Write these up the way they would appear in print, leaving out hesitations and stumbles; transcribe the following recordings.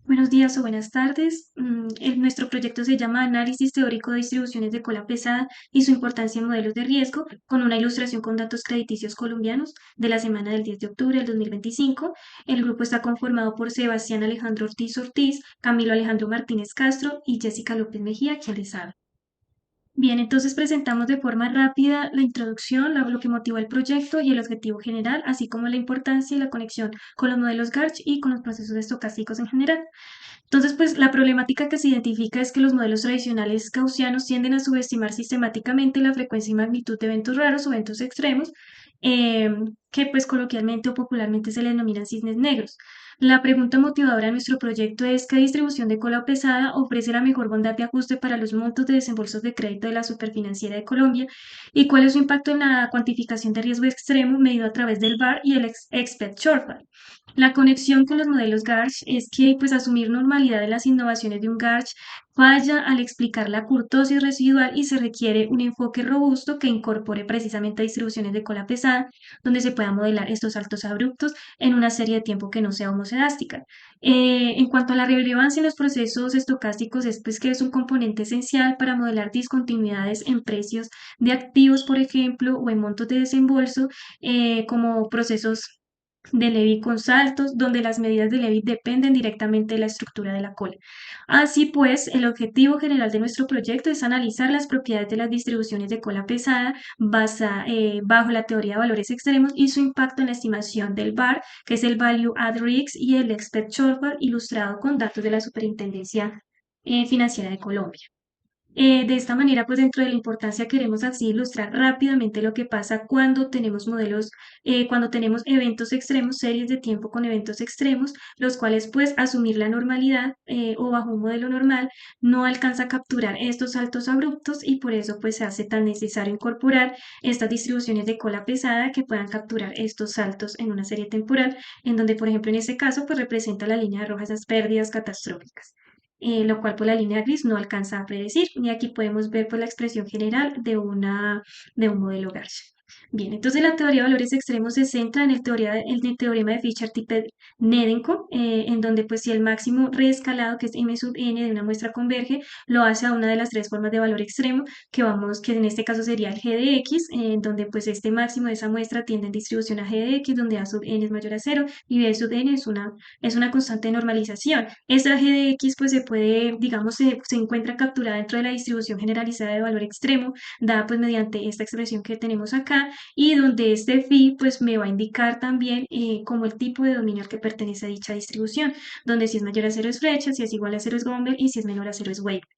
Buenos días o buenas tardes. Nuestro proyecto se llama Análisis teórico de distribuciones de cola pesada y su importancia en modelos de riesgo, con una ilustración con datos crediticios colombianos de la semana del 10 de octubre del 2025. El grupo está conformado por Sebastián Alejandro Ortiz Ortiz, Camilo Alejandro Martínez Castro y Jessica López Mejía, quien les habla. Bien, entonces presentamos de forma rápida la introducción, lo que motivó el proyecto y el objetivo general, así como la importancia y la conexión con los modelos GARCH y con los procesos estocásticos en general. Entonces, pues la problemática que se identifica es que los modelos tradicionales gaussianos tienden a subestimar sistemáticamente la frecuencia y magnitud de eventos raros o eventos extremos, eh, que pues coloquialmente o popularmente se le denominan cisnes negros. La pregunta motivadora de nuestro proyecto es: ¿qué distribución de cola pesada ofrece la mejor bondad de ajuste para los montos de desembolsos de crédito de la Superfinanciera de Colombia? ¿Y cuál es su impacto en la cuantificación de riesgo extremo medido a través del VaR y el Expert Shortfall? La conexión con los modelos GARCH es que pues asumir normalidad de las innovaciones de un GARCH falla al explicar la curtosis residual y se requiere un enfoque robusto que incorpore precisamente distribuciones de cola pesada, donde se puedan modelar estos saltos abruptos en una serie de tiempo que no sea homocedástica. En cuanto a la relevancia en los procesos estocásticos, es pues que es un componente esencial para modelar discontinuidades en precios de activos, por ejemplo, o en montos de desembolso, como procesos de Levy con saltos, donde las medidas de Levy dependen directamente de la estructura de la cola. Así pues, el objetivo general de nuestro proyecto es analizar las propiedades de las distribuciones de cola pesada bajo la teoría de valores extremos y su impacto en la estimación del VaR, que es el Value at Risk, y el Expert Shortfall, ilustrado con datos de la Superintendencia Financiera de Colombia. De esta manera, pues dentro de la importancia queremos así ilustrar rápidamente lo que pasa cuando tenemos modelos, cuando tenemos eventos extremos, series de tiempo con eventos extremos, los cuales pues asumir la normalidad o bajo un modelo normal no alcanza a capturar estos saltos abruptos y por eso pues se hace tan necesario incorporar estas distribuciones de cola pesada que puedan capturar estos saltos en una serie temporal, en donde por ejemplo en este caso pues representa la línea roja esas pérdidas catastróficas, lo cual por la línea gris no alcanza a predecir. Y aquí podemos ver pues, la expresión general de un modelo Gaussian. Bien, entonces la teoría de valores extremos se centra en en el teorema de Fischer-Tropsch-Nedenko, en donde pues si el máximo reescalado, que es m sub n de una muestra converge, lo hace a una de las tres formas de valor extremo, que en este caso sería el g de x, en donde pues este máximo de esa muestra tiende en distribución a g de x, donde a sub n es mayor a cero y b sub n es una constante de normalización. Esta g de x pues se puede, digamos, se encuentra capturada dentro de la distribución generalizada de valor extremo, dada pues mediante esta expresión que tenemos acá, y donde este phi pues me va a indicar también como el tipo de dominio al que pertenece a dicha distribución, donde si es mayor a cero es Frechet, si es igual a cero es Gumbel y si es menor a cero es Weibull.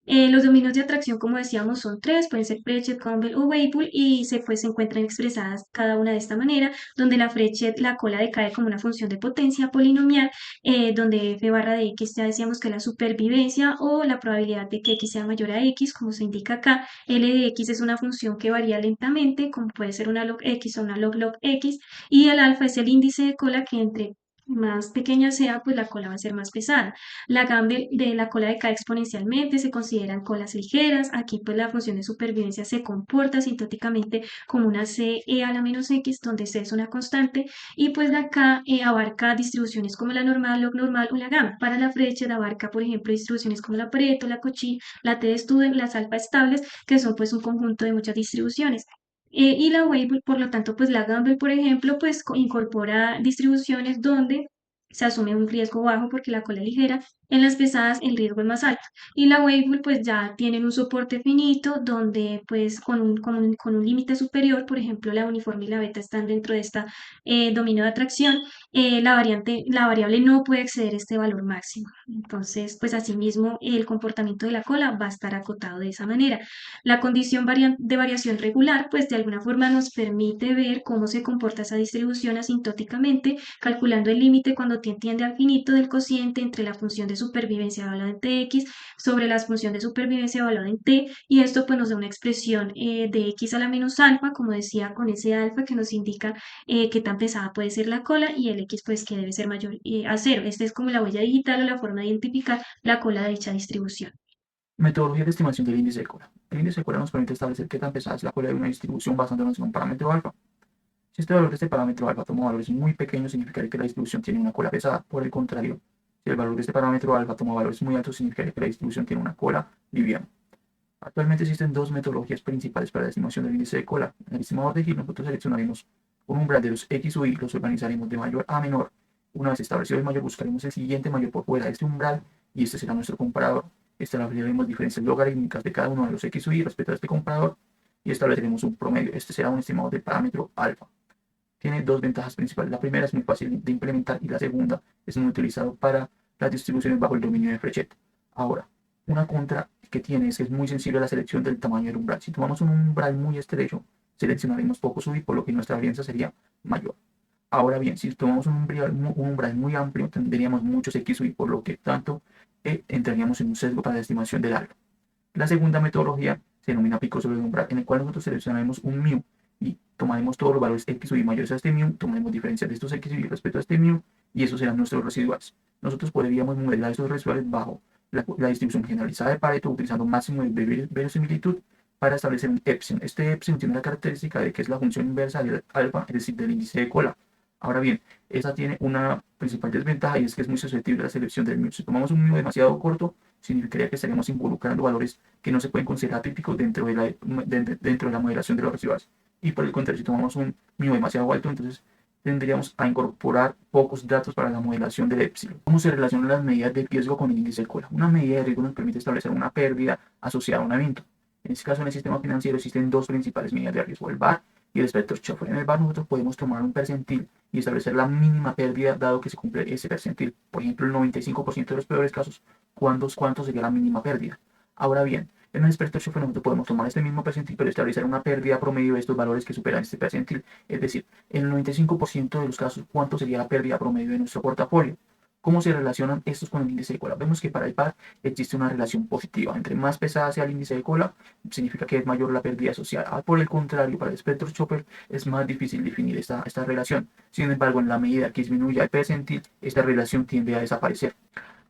Los dominios de atracción, como decíamos, son tres, pueden ser Frechet, Gumbel o Weibull, y se encuentran expresadas cada una de esta manera, donde la Frechet, la cola decae como una función de potencia polinomial, donde f barra de x ya decíamos que es la supervivencia o la probabilidad de que x sea mayor a x, como se indica acá. L de x es una función que varía lentamente, como puede ser una log x o una log x, y el alfa es el índice de cola que entre más pequeña sea, pues la cola va a ser más pesada. La Gamble de la cola decae exponencialmente, se consideran colas ligeras. Aquí pues la función de supervivencia se comporta sintóticamente como una c e a la menos x, donde c es una constante, y pues de acá abarca distribuciones como la normal, log normal o la gamma. Para la Frechet abarca, por ejemplo, distribuciones como la Pareto, la Cauchy, la t de Student, las alfa estables, que son pues un conjunto de muchas distribuciones. Y la Weibull, por lo tanto, pues la Gamble, por ejemplo, pues incorpora distribuciones donde se asume un riesgo bajo porque la cola es ligera, en las pesadas el riesgo es más alto. Y la Weibull pues ya tienen un soporte finito donde pues con un límite superior, por ejemplo la uniforme y la beta están dentro de esta dominio de atracción, la variable no puede exceder este valor máximo. Entonces pues asimismo el comportamiento de la cola va a estar acotado de esa manera. La condición de variación regular pues de alguna forma nos permite ver cómo se comporta esa distribución asintóticamente, calculando el límite cuando t tiende al finito del cociente entre la función de supervivencia evaluada en tx sobre la función de supervivencia evaluada en t, y esto pues nos da una expresión de x a la menos alfa, como decía, con ese alfa que nos indica qué tan pesada puede ser la cola, y el x pues que debe ser mayor a cero. Esta es como la huella digital o la forma de identificar la cola de dicha distribución. Metodología de estimación del índice de cola. El índice de cola nos permite establecer qué tan pesada es la cola de una distribución basándonos en un parámetro alfa. Si este valor de este parámetro alfa toma valores muy pequeños, significa que la distribución tiene una cola pesada. Por el contrario, Si el valor de este parámetro alfa toma valores muy altos, significa que la distribución tiene una cola liviana. Actualmente existen dos metodologías principales para la estimación del índice de cola. En el estimador de Hill nosotros seleccionaremos un umbral de los X o Y, los organizaremos de mayor a menor. Una vez establecido el mayor, buscaremos el siguiente mayor por fuera de este umbral y este será nuestro comparador. Estableceremos diferencias logarítmicas de cada uno de los X o Y respecto a este comparador y estableceremos un promedio. Este será un estimado del parámetro alfa. Tiene dos ventajas principales. La primera es muy fácil de implementar y la segunda es muy utilizado para las distribuciones bajo el dominio de Frechet. Ahora, una contra que tiene es que es muy sensible a la selección del tamaño del umbral. Si tomamos un umbral muy estrecho, seleccionaremos poco sub, por lo que nuestra varianza sería mayor. Ahora bien, si tomamos un umbral muy amplio, tendríamos muchos X sub, por lo que tanto entraríamos en un sesgo para la estimación del alfa. La segunda metodología se denomina pico sobre el umbral, en el cual nosotros seleccionaremos un mu y tomaremos todos los valores x y mayores a este mu, tomaremos diferencias de estos x y respecto a este mu y esos serán nuestros residuales. Nosotros podríamos modelar estos residuales bajo la distribución generalizada de Pareto utilizando máximo de verosimilitud para establecer un epsilon. Este epsilon tiene la característica de que es la función inversa del alfa, es decir, del índice de cola. Ahora bien, esta tiene una principal desventaja y es que es muy susceptible a la selección del mu. Si tomamos un mu demasiado corto, significaría que estaríamos involucrando valores que no se pueden considerar típicos dentro de la modelación de los residuales. Y por el contrario, si tomamos un mu demasiado alto, entonces tendríamos a incorporar pocos datos para la modelación del epsilon. ¿Cómo se relacionan las medidas de riesgo con el índice de cola? Una medida de riesgo nos permite establecer una pérdida asociada a un evento. En este caso, en el sistema financiero existen dos principales medidas de riesgo, el VaR y el Spector-Schoeffer. En el VaR nosotros podemos tomar un percentil y establecer la mínima pérdida dado que se cumple ese percentil. Por ejemplo, el 95% de los peores casos, ¿cuánto sería la mínima pérdida? Ahora bien, en el Spector-Schoeffer nosotros podemos tomar este mismo percentil pero establecer una pérdida promedio de estos valores que superan este percentil. Es decir, en el 95% de los casos, ¿cuánto sería la pérdida promedio de nuestro portafolio? ¿Cómo se relacionan estos con el índice de cola? Vemos que para el par existe una relación positiva. Entre más pesada sea el índice de cola, significa que es mayor la pérdida asociada. Por el contrario, para el Spector-Schoeffer es más difícil definir esta relación. Sin embargo, en la medida que disminuya el percentil, esta relación tiende a desaparecer.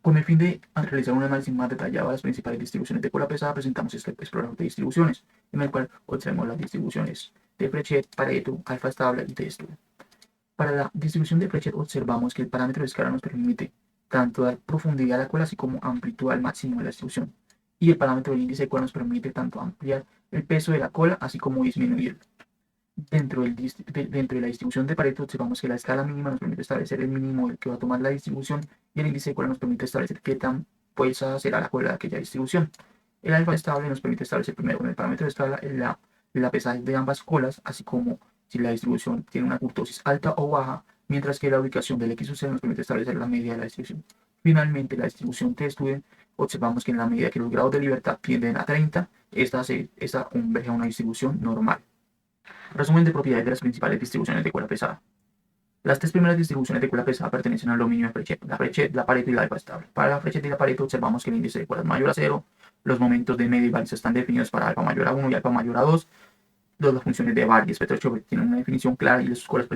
Con el fin de realizar un análisis más detallado de las principales distribuciones de cola pesada, presentamos este explorador de distribuciones, en el cual observamos las distribuciones de Frechet, Pareto, alfa estable y T-Student. Para la distribución de Frechet observamos que el parámetro de escala nos permite tanto dar profundidad a la cola así como amplitud al máximo de la distribución. Y el parámetro del índice de cola nos permite tanto ampliar el peso de la cola así como disminuirlo. Dentro de la distribución de Pareto observamos que la escala mínima nos permite establecer el mínimo que va a tomar la distribución y el índice de cola nos permite establecer qué tan pesada será la cola de aquella distribución. El alfa estable nos permite establecer primero con el parámetro de escala la pesadez de ambas colas, así como si la distribución tiene una kurtosis alta o baja, mientras que la ubicación del X sub C nos permite establecer la media de la distribución. Finalmente, la distribución T-Student observamos que en la medida que los grados de libertad tienden a 30, esta converge a una distribución normal. Resumen de propiedades de las principales distribuciones de cola pesada. Las tres primeras distribuciones de cola pesada pertenecen al dominio de Frechet, la Pareto y la alfa estable. Para la Frechet y la Pareto observamos que el índice de cola es mayor a 0, los momentos de media y varianza están definidos para alfa mayor a 1 y alfa mayor a 2. Las funciones de VaR y Spector-Schoeffer tienen una definición clara y sus colas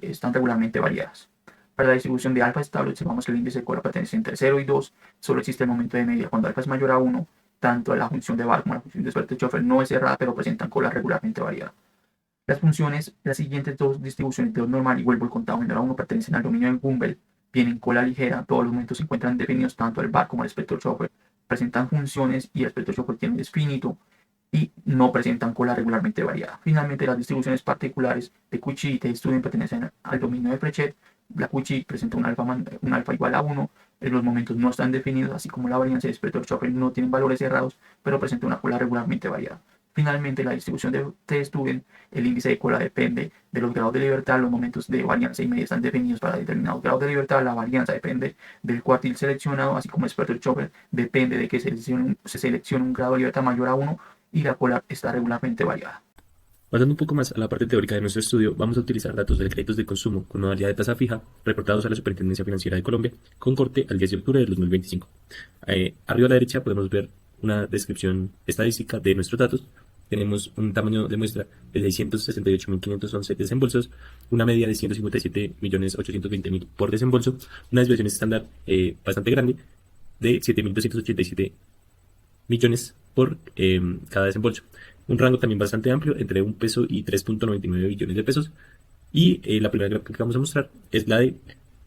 están regularmente variadas. Para la distribución de alfa estable observamos que el índice de cola pertenece entre 0 y 2, solo existe el momento de media cuando alfa es mayor a 1, tanto la función de VaR como la función de Spector-Schoeffer no es cerrada pero presentan colas regularmente variadas. Las siguientes dos distribuciones de 2 normal y vuelvo al contado menor a 1 pertenecen al dominio de Gumbel, tienen cola ligera, todos los momentos se encuentran definidos tanto el VaR como el Spector-Schoeffer, presentan funciones y el Spector-Schoeffer tiene un finito y no presentan cola regularmente variada. Finalmente, las distribuciones particulares de Cauchy y T-Student pertenecen al dominio de Frechet. La Cauchy presenta un alfa igual a 1, los momentos no están definidos, así como la varianza de Spector-Schoeffer no tienen valores cerrados, pero presenta una cola regularmente variada. Finalmente, la distribución de T-Student, el índice de cola depende de los grados de libertad, los momentos de varianza y media están definidos para determinados grados de libertad, la varianza depende del cuartil seleccionado, así como el Spector-Schoeffer depende de que se seleccione un grado de libertad mayor a 1 y la cola está regularmente variada. Pasando un poco más a la parte teórica de nuestro estudio, vamos a utilizar datos de créditos de consumo con modalidad de tasa fija reportados a la Superintendencia Financiera de Colombia con corte al 10 de octubre de 2025. Arriba a la derecha podemos ver una descripción estadística de nuestros datos. Tenemos un tamaño de muestra de 668.511 desembolsos, una media de 157.820.000 por desembolso, una desviación estándar bastante grande de 7.287 millones por cada desembolso. Un rango también bastante amplio entre 1 peso y 3.99 billones de pesos. Y la primera gráfica que vamos a mostrar es la de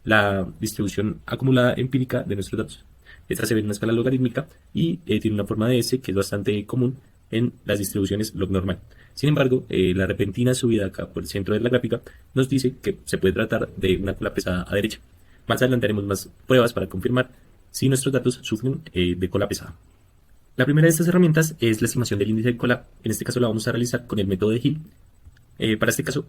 la distribución acumulada empírica de nuestros datos. Esta se ve en una escala logarítmica y tiene una forma de S que es bastante común en las distribuciones log normal. Sin embargo, la repentina subida acá por el centro de la gráfica nos dice que se puede tratar de una cola pesada a derecha. Más adelante haremos más pruebas para confirmar si nuestros datos sufren de cola pesada. La primera de estas herramientas es la estimación del índice de cola. En este caso la vamos a realizar con el método de Hill. Para este caso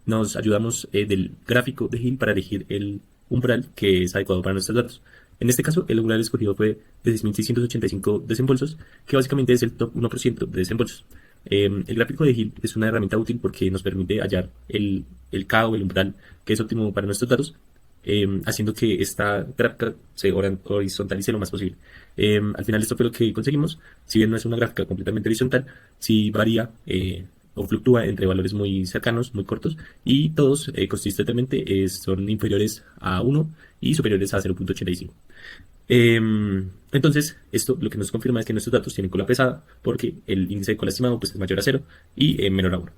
nos ayudamos del gráfico de Hill para elegir el umbral que es adecuado para nuestros datos. En este caso, el umbral escogido fue de 6.685 desembolsos, que básicamente es el top 1% de desembolsos. El gráfico de Hill es una herramienta útil porque nos permite hallar el K o el umbral que es óptimo para nuestros datos, haciendo que esta gráfica se horizontalice lo más posible. Al final esto fue lo que conseguimos. Si bien no es una gráfica completamente horizontal, sí varía o fluctúa entre valores muy cercanos, muy cortos, y todos consistentemente son inferiores a 1 y superiores a 0.85. Entonces, esto lo que nos confirma es que nuestros datos tienen cola pesada porque el índice de cola estimado pues, es mayor a 0 y menor a 1.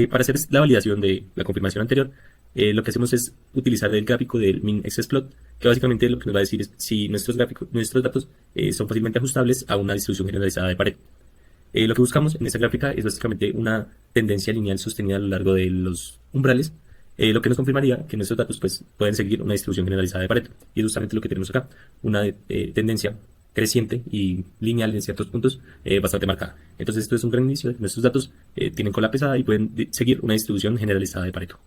Para hacer la validación de la confirmación anterior, lo que hacemos es utilizar el gráfico del min excess plot, que básicamente lo que nos va a decir es si nuestros datos son fácilmente ajustables a una distribución generalizada de Pareto. Lo que buscamos en esta gráfica es básicamente una tendencia lineal sostenida a lo largo de los umbrales, lo que nos confirmaría que nuestros datos pues, pueden seguir una distribución generalizada de Pareto. Y es justamente lo que tenemos acá, una tendencia creciente y lineal en ciertos puntos bastante marcada. Entonces esto es un gran inicio de que nuestros datos tienen cola pesada y pueden seguir una distribución generalizada de Pareto.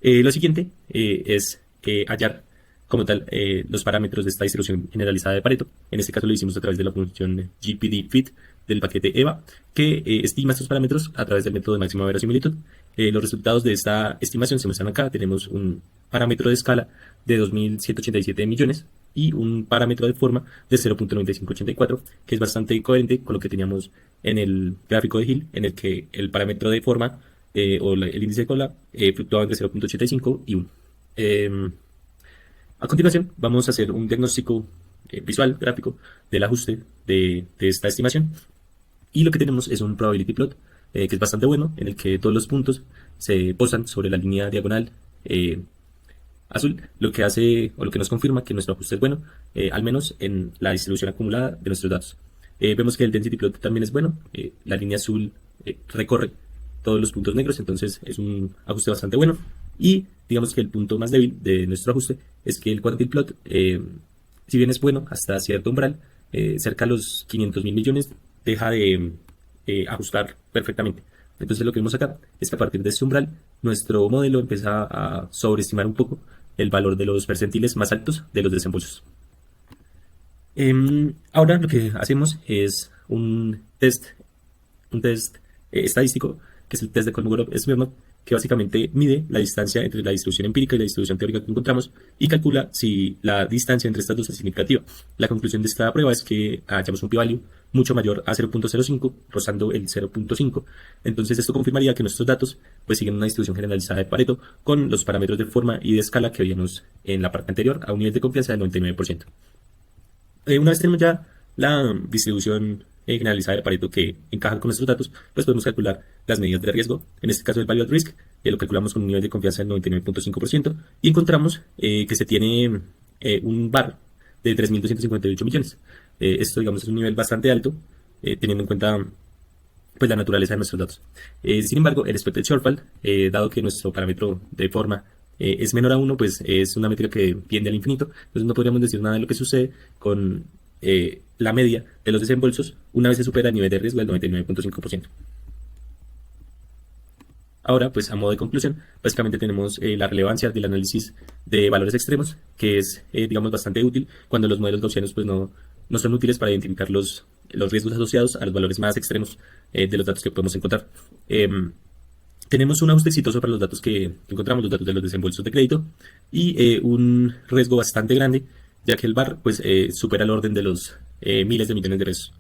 Lo siguiente es hallar como tal los parámetros de esta distribución generalizada de Pareto. En este caso lo hicimos a través de la función GPD-fit del paquete EVA, que estima estos parámetros a través del método de máxima verosimilitud. Los resultados de esta estimación se muestran acá. Tenemos un parámetro de escala de 2.187 millones y un parámetro de forma de 0.9584, que es bastante coherente con lo que teníamos en el gráfico de Hill, en el que el parámetro de forma el índice de cola fluctuaba entre 0.85 y 1. A continuación, vamos a hacer un diagnóstico visual, gráfico, del ajuste de esta estimación. Y lo que tenemos es un probability plot, que es bastante bueno, en el que todos los puntos se posan sobre la línea diagonal azul, lo que hace o lo que nos confirma que nuestro ajuste es bueno, al menos en la distribución acumulada de nuestros datos. Vemos que el density plot también es bueno, la línea azul recorre todos los puntos negros, entonces es un ajuste bastante bueno. Y digamos que el punto más débil de nuestro ajuste es que el quantity plot, si bien es bueno hasta cierto umbral, cerca de los 500.000 millones, deja de ajustar perfectamente. Entonces lo que vemos acá es que a partir de este umbral, nuestro modelo empieza a sobreestimar un poco el valor de los percentiles más altos de los desembolsos. Ahora lo que hacemos es un test estadístico, que es el test de Kolmogorov-Smirnov, que básicamente mide la distancia entre la distribución empírica y la distribución teórica que encontramos y calcula si la distancia entre estas dos es significativa. La conclusión de esta prueba es que hallamos un p-value mucho mayor a 0.05, rozando el 0.5. Entonces esto confirmaría que nuestros datos pues siguen una distribución generalizada de Pareto con los parámetros de forma y de escala que veíamos en la parte anterior a un nivel de confianza del 99%. Una vez tenemos ya la distribución generalizada de Pareto que encaja con nuestros datos, pues podemos calcular las medidas de riesgo. En este caso el value at risk lo calculamos con un nivel de confianza del 99.5% y encontramos que se tiene un VAR de 3.258 millones. Esto digamos es un nivel bastante alto teniendo en cuenta pues la naturaleza de nuestros datos. Sin embargo, el expected shortfall, dado que nuestro parámetro de forma es menor a 1, pues es una métrica que tiende al infinito. Entonces no podríamos decir nada de lo que sucede con la media de los desembolsos una vez se supera el nivel de riesgo del 99.5%. Ahora, pues a modo de conclusión, básicamente tenemos la relevancia del análisis de valores extremos, que es, digamos, bastante útil cuando los modelos gaussianos pues no son útiles para identificar los riesgos asociados a los valores más extremos de los datos que podemos encontrar. Tenemos un ajuste exitoso para los datos que encontramos, los datos de los desembolsos de crédito, y un riesgo bastante grande, ya que el VAR pues, supera el orden de los miles de millones de pesos.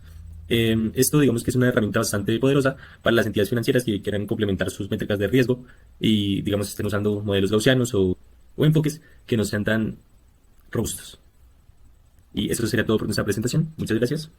Esto digamos que es una herramienta bastante poderosa para las entidades financieras que quieran complementar sus métricas de riesgo y digamos estén usando modelos gaussianos o enfoques que no sean tan robustos. Y eso sería todo por nuestra presentación. Muchas gracias.